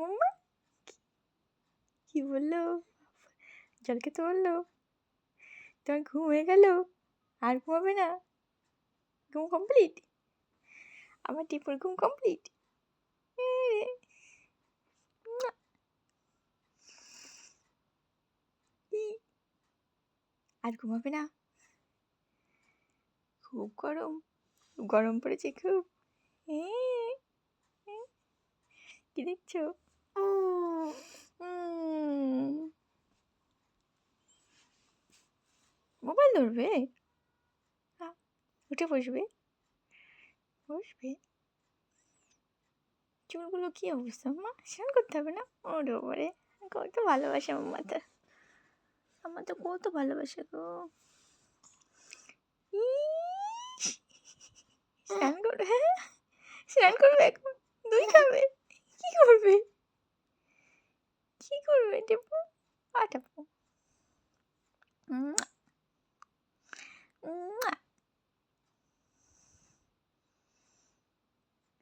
মাম্মা কি বললো? জল খেতে বললো? তোমার ঘুম হয়ে গেল? আর ঘুমাবে না? ঘুম কমপ্লিট? আমার টিপুর ঘুম কমপ্লিট? আর ঘুমাবে না? খুব গরম, গরম পড়েছে খুব। কি দেখছো? মোবাইল ধরবে? উঠে বসবে? বসবে? চুলগুলো কি অবস্থা? মা স্নান করতে হবে না? ওরে বাবারে, কত ভালোবাসে মাম্মাটা। আমার তো কত ভালোবাসে গো। স্নান করবে? হ্যাঁ, স্নান করবে এখন? দুই খাবে? কি করবে? কি করবে টিপু? টিপু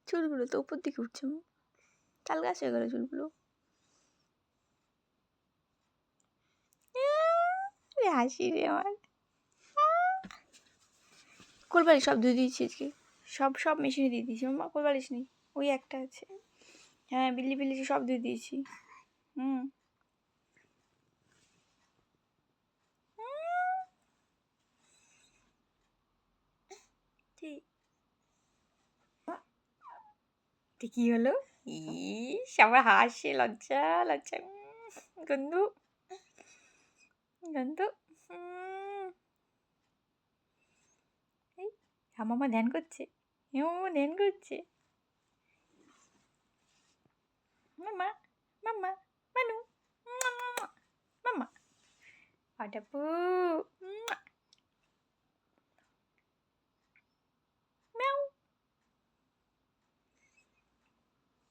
চুলগুলো তো উপর দিকে উঠছে, তাল গাছ হয়ে গেল চুলগুলো। হাসি রে আমার। কোলবালিশ সব ধুয়ে দিয়েছি আজকে, সব সব মেশিনে দিয়ে দিয়েছি মাম্মা। কোলবালিশ নেই, ওই একটা আছে। হ্যাঁ, বিল্লি বিল্লি সব ধুয়ে দিয়েছি। ঠিক কি হলো? ইস, আবার হাসে, লজ্জা লজ্জা। গন্ধু গন্ধু। এই মামা ধ্যান করছে, ধ্যান করছে। মামা মামা মানু মামা। আটাপু